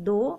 2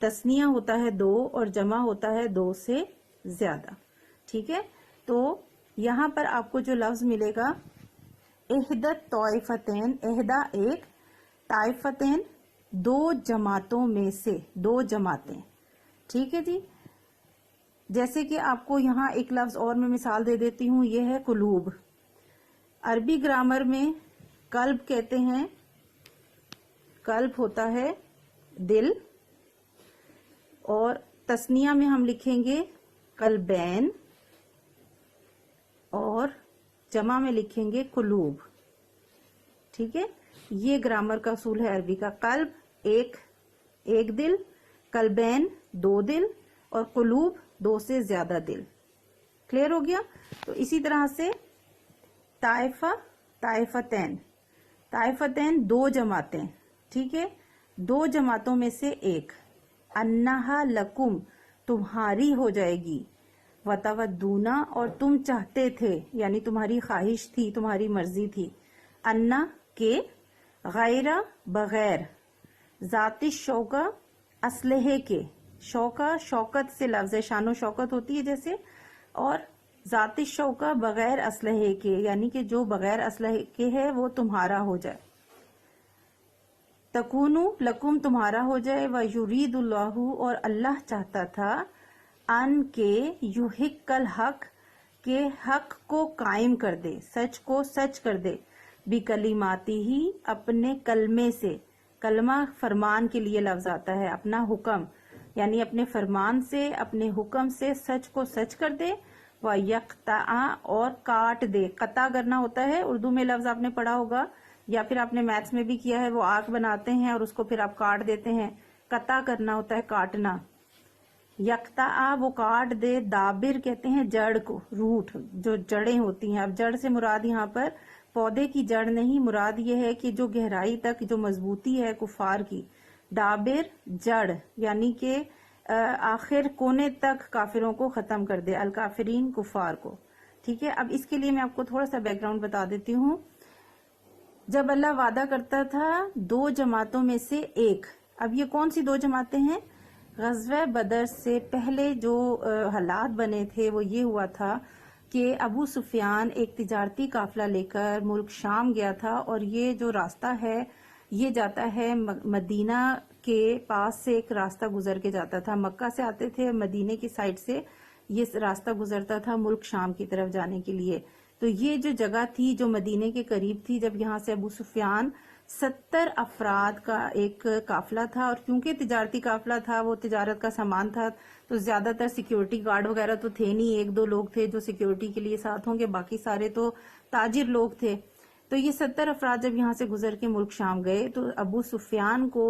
تسنیہ ہوتا ہے دو اور جمع ہوتا ہے دو سے زیادہ. ٹھیک ہے، تو یہاں پر آپ کو جو لفظ ملے گا احدت طائفتین، احدا ایک، طائفتین دو جماعتوں میں سے، دو جماعتیں. ٹھیک ہے جی. جیسے کہ آپ کو یہاں ایک لفظ اور میں مثال دے دیتی ہوں، یہ ہے قلوب. عربی گرامر میں قلب کہتے ہیں، قلب ہوتا ہے دل، اور تسنیہ میں ہم لکھیں گے قلبین، اور جمع میں لکھیں گے قلوب. ٹھیک ہے، یہ گرامر کا اصول ہے عربی کا. قلب ایک دل، قلبین دو دل، اور قلوب دو سے زیادہ دل. کلیئر ہو گیا؟ تو اسی طرح سے طائفہ، طائفتین، طائفتین دو جماعتیں. ٹھیک ہے، دو جماعتوں میں سے ایک. انہا لکم تمہاری ہو جائے گی، وتودونا اور تم چاہتے تھے، یعنی تمہاری خواہش تھی، تمہاری مرضی تھی. انا کے، غیر بغیر، ذات شوکہ اسلحے کے، شوکہ شوکت سے لفظ ہے، شان و شوکت ہوتی ہے جیسے، اور ذات شوکہ بغیر اسلحے کے، یعنی کہ جو بغیر اسلحے کے ہے وہ تمہارا ہو جائے. تکونو لکم تمہارا ہو جائے، وَيُرِيدُ اللَّهُ اور اللہ چاہتا تھا، ان کے یحق الحق کے حق کو قائم کر دے، سچ کو سچ کر دے، بکلماتی ہی اپنے کلمے سے. کلمہ فرمان کے لیے لفظ آتا ہے، اپنا حکم، یعنی اپنے فرمان سے، اپنے حکم سے سچ کو سچ کر دے. وَيَقْطَعَ اور کاٹ دے. قطع کرنا ہوتا ہے، اردو میں لفظ آپ نے پڑھا ہوگا یا پھر آپ نے میتھس میں بھی کیا ہے، وہ آنکھ بناتے ہیں اور اس کو پھر آپ کاٹ دیتے ہیں. قطع کرنا ہوتا ہے، کاٹنا. یقطع وہ کاٹ دے. دابر کہتے ہیں جڑ کو، روٹ، جو جڑیں ہوتی ہیں. اب جڑ سے مراد یہاں پر پودے کی جڑ نہیں، مراد یہ ہے کہ جو گہرائی تک جو مضبوطی ہے کفار کی. دابر جڑ، یعنی کہ آخر کونے تک کافروں کو ختم کر دے، الکافرین کفار کو. ٹھیک ہے، اب اس کے لیے میں آپ کو تھوڑا سا بیک گراؤنڈ بتا دیتی ہوں. جب اللہ وعدہ کرتا تھا دو جماعتوں میں سے ایک، اب یہ کون سی دو جماعتیں ہیں؟ غزوہ بدر سے پہلے جو حالات بنے تھے وہ یہ ہوا تھا کہ ابو سفیان ایک تجارتی قافلہ لے کر ملک شام گیا تھا، اور یہ جو راستہ ہے یہ جاتا ہے مدینہ کے پاس سے، ایک راستہ گزر کے جاتا تھا. مکہ سے آتے تھے، مدینے کی سائڈ سے یہ راستہ گزرتا تھا ملک شام کی طرف جانے کے لیے. تو یہ جو جگہ تھی جو مدینے کے قریب تھی، جب یہاں سے ابو سفیان 70 افراد کا ایک قافلہ تھا، اور کیونکہ تجارتی قافلہ تھا، وہ تجارت کا سامان تھا، تو زیادہ تر سیکیورٹی گارڈ وغیرہ تو تھے نہیں، ایک دو لوگ تھے جو سیکیورٹی کے لیے ساتھ ہوں گے، باقی سارے تو تاجر لوگ تھے. تو یہ 70 افراد جب یہاں سے گزر کے ملک شام گئے تو ابو سفیان کو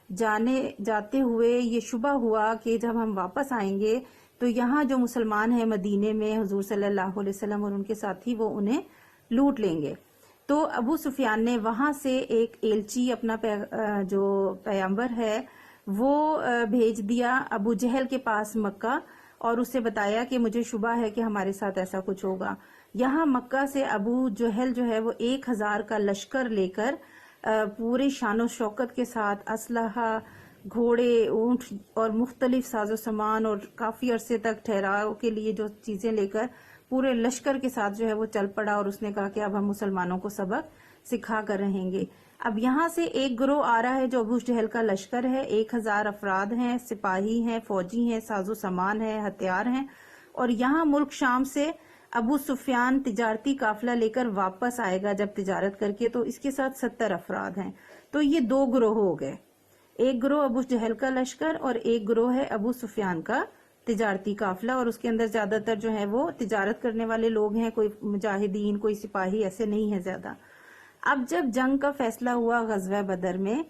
جاتے ہوئے یہ شبہ ہوا کہ جب ہم واپس آئیں گے تو یہاں جو مسلمان ہیں مدینے میں حضور صلی اللہ علیہ وسلم اور ان کے ساتھی، وہ انہیں لوٹ لیں گے. تو ابو سفیان نے وہاں سے ایک ایلچی، اپنا جو پیغمبر ہے وہ بھیج دیا ابو جہل کے پاس مکہ، اور اسے بتایا کہ مجھے شبہ ہے کہ ہمارے ساتھ ایسا کچھ ہوگا. یہاں مکہ سے ابو جہل جو ہے وہ 1000 کا لشکر لے کر پورے شان و شوکت کے ساتھ، اسلحہ، گھوڑے، اونٹ اور مختلف ساز و سامان اور کافی عرصے تک ٹھہراؤ کے لیے جو چیزیں لے کر پورے لشکر کے ساتھ جو ہے وہ چل پڑا، اور اس نے کہا کہ اب ہم مسلمانوں کو سبق سکھا کر رہیں گے. اب یہاں سے ایک گروہ آ رہا ہے جو ابو جہل کا لشکر ہے، 1000 افراد ہیں، سپاہی ہیں، فوجی ہیں، ساز و سامان ہے، ہتھیار ہیں. اور یہاں ملک شام سے ابو سفیان تجارتی قافلہ لے کر واپس آئے گا جب تجارت کر کے، تو اس کے ساتھ 70 افراد ہیں. تو یہ دو گروہ ہو گئے، ایک گروہ ابو جہل کا لشکر اور ایک گروہ ہے ابو سفیان کا تجارتی قافلہ، اور اس کے اندر زیادہ تر جو ہے وہ تجارت کرنے والے لوگ ہیں، کوئی مجاہدین، کوئی سپاہی ایسے نہیں ہے زیادہ. اب جب جنگ کا فیصلہ ہوا غزوہ بدر میں،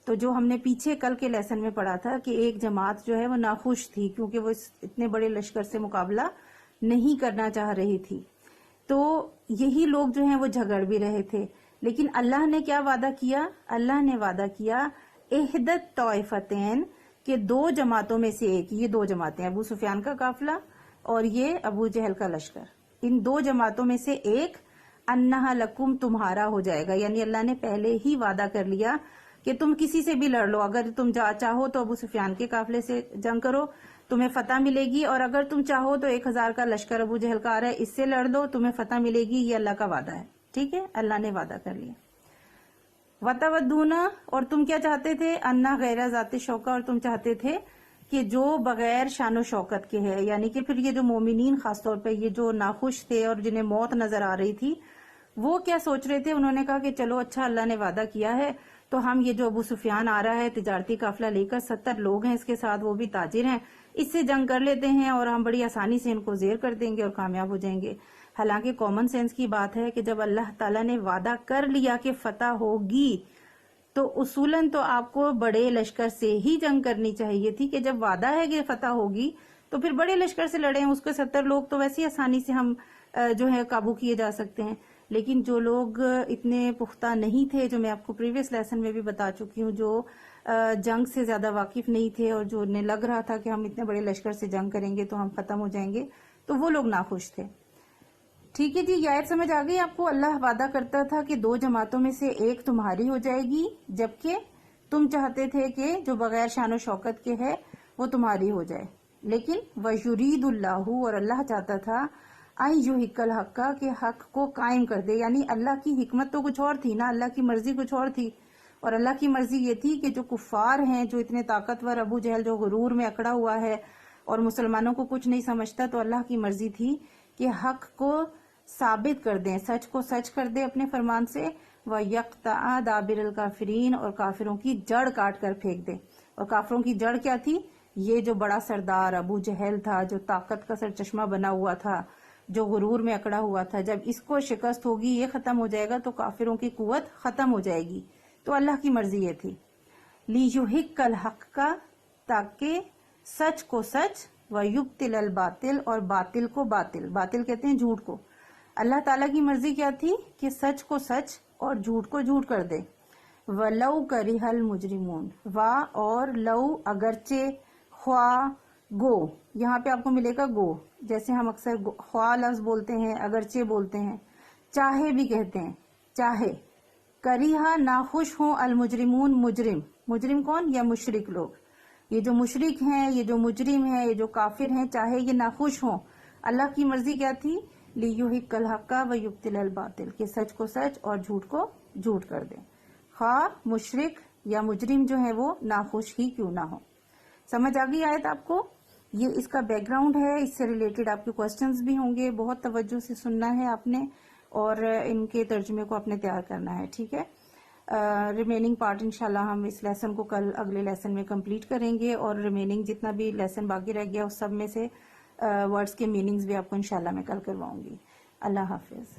تو جو ہم نے پیچھے کل کے لیسن میں پڑھا تھا کہ ایک جماعت جو ہے وہ ناخوش تھی کیونکہ وہ اتنے بڑے لشکر سے مقابلہ نہیں کرنا چاہ رہی تھی. تو یہی لوگ جو ہیں وہ جھگڑ بھی رہے تھے، لیکن اللہ نے کیا وعدہ کیا؟ اللہ نے وعدہ کیا احدت طائفتین، کہ دو جماعتوں میں سے ایک، یہ دو جماعتیں، ابو سفیان کا قافلہ اور یہ ابو جہل کا لشکر، ان دو جماعتوں میں سے ایک انہا لکم تمہارا ہو جائے گا. یعنی اللہ نے پہلے ہی وعدہ کر لیا کہ تم کسی سے بھی لڑ لو، اگر تم چاہو تو ابو سفیان کے قافلے سے جنگ کرو، تمہیں فتح ملے گی، اور اگر تم چاہو تو 1000 کا لشکر ابو جہل کا آ رہا ہے، اس سے لڑ لو، تمہیں فتح ملے گی، یہ اللہ کا وعدہ ہے، ٹھیک ہے، اللہ نے وعدہ کر لیا۔ وَتَوَدُّونَ، اور تم کیا چاہتے تھے، اَنَّا غیر ذات شوکہ، اور تم چاہتے تھے کہ جو بغیر شان و شوکت کے ہے، یعنی کہ پھر یہ جو مومنین خاص طور پہ یہ جو ناخوش تھے اور جنہیں موت نظر آ رہی تھی، وہ کیا سوچ رہے تھے، انہوں نے کہا کہ چلو اچھا اللہ نے وعدہ کیا ہے تو ہم یہ جو ابو سفیان آ رہا ہے تجارتی قافلہ لے کر، 70 لوگ ہیں اس کے ساتھ، وہ بھی تاجر ہیں، اس سے جنگ کر لیتے ہیں اور ہم بڑی آسانی سے ان کو زیر کر دیں گے اور کامیاب ہو جائیں گے۔ حالانکہ کامن سینس کی بات ہے کہ جب اللہ تعالیٰ نے وعدہ کر لیا کہ فتح ہوگی تو اصولاً تو آپ کو بڑے لشکر سے ہی جنگ کرنی چاہیے تھی، کہ جب وعدہ ہے کہ فتح ہوگی تو پھر بڑے لشکر سے لڑیں، اس کے 70 لوگ تو ویسے آسانی سے ہم جو ہے قابو کیے جا سکتے ہیں۔ لیکن جو لوگ اتنے پختہ نہیں تھے، جو میں آپ کو پریویس لیسن میں بھی بتا چکی ہوں، جو جنگ سے زیادہ واقف نہیں تھے اور جو انہیں لگ رہا تھا کہ ہم اتنے بڑے لشکر سے جنگ کریں گے تو ہم ختم ہو جائیں گے، تو وہ لوگ ناخوش تھے۔ ٹھیک ہے جی، یہ آیت سمجھ آ گئی آپ کو؟ اللہ وعدہ کرتا تھا کہ 2 جماعتوں میں سے ایک تمہاری ہو جائے گی، جبکہ تم چاہتے تھے کہ جو بغیر شان و شوکت کے ہے وہ تمہاری ہو جائے۔ لیکن وَيُرِيدُ اللَّهُ، اور اللہ چاہتا تھا أَن يُحِقَّ الْحَقَّ، کہ حق کو قائم کر دے، یعنی اللہ کی حکمت تو کچھ اور تھی نا، اللہ کی مرضی کچھ اور تھی، اور اللہ کی مرضی یہ تھی کہ جو کفار ہیں، جو اتنے طاقتور، ابو جہل جو غرور میں اکڑا ہوا ہے اور مسلمانوں کو کچھ نہیں سمجھتا، تو اللہ کی مرضی تھی کہ حق کو ثابت کر دیں، سچ کو سچ کر دیں اپنے فرمان سے، وَيَقْطَعَ دَابِرَ الْكَافِرِينَ، اور کافروں کی جڑ کاٹ کر پھینک دیں۔ اور کافروں کی جڑ کیا تھی؟ یہ جو بڑا سردار ابو جہل تھا، جو طاقت کا سرچشمہ بنا ہوا تھا، جو غرور میں اکڑا ہوا تھا، جب اس کو شکست ہوگی، یہ ختم ہو جائے گا تو کافروں کی قوت ختم ہو جائے گی۔ تو اللہ کی مرضی یہ تھی لِيُحِقَّ الْحَقَّ، تاکہ سچ کو سچ، وَيُبْطِلَ الْبَاطِلَ، اور باطل کو باطل، باطل کہتے ہیں جھوٹ کو۔ اللہ تعالیٰ کی مرضی کیا تھی کہ سچ کو سچ اور جھوٹ کو جھوٹ کر دے۔ وَلَوْ كَرِهَ الْمُجْرِمُونَ، اور لو، اگرچہ، خواہ، گو، یہاں پہ آپ کو ملے گا گو، جیسے ہم اکثر خواہ لفظ بولتے ہیں، اگرچہ بولتے ہیں، چاہے بھی کہتے ہیں، چاہے، کریہا، ناخوش ہوں، المجرمون، مجرم، مجرم کون؟ یا مشرک لوگ، یہ جو مشرک ہیں، یہ جو مجرم ہیں، یہ جو کافر ہیں، چاہے یہ ناخوش ہوں، اللہ کی مرضی کیا تھی؟ لِيُحِقَّ الْحَقَّ وَيُبْطِلَ الْبَاطِلَ، کہ سچ کو سچ اور جھوٹ کو جھوٹ کر دیں، خواہ مشرک یا مجرم جو ہے وہ ناخوش ہی کیوں نہ ہو۔ سمجھ آ گئی آیت آپ کو؟ یہ اس کا بیک گراؤنڈ ہے، اس سے ریلیٹڈ آپ کے کوسچنز بھی ہوں گے، بہت توجہ سے سننا ہے آپ نے اور ان کے ترجمے کو آپ نے تیار کرنا ہے، ٹھیک ہے؟ ریمیننگ پارٹ انشاءاللہ ہم اس لیسن کو کل اگلے لیسن میں کمپلیٹ کریں گے، اور ریمیننگ جتنا بھی لیسن باقی رہ گیا اس سب میں سے ورڈز کے میننگز بھی آپ کو انشاءاللہ میں کل کرواؤں گی۔ اللہ حافظ۔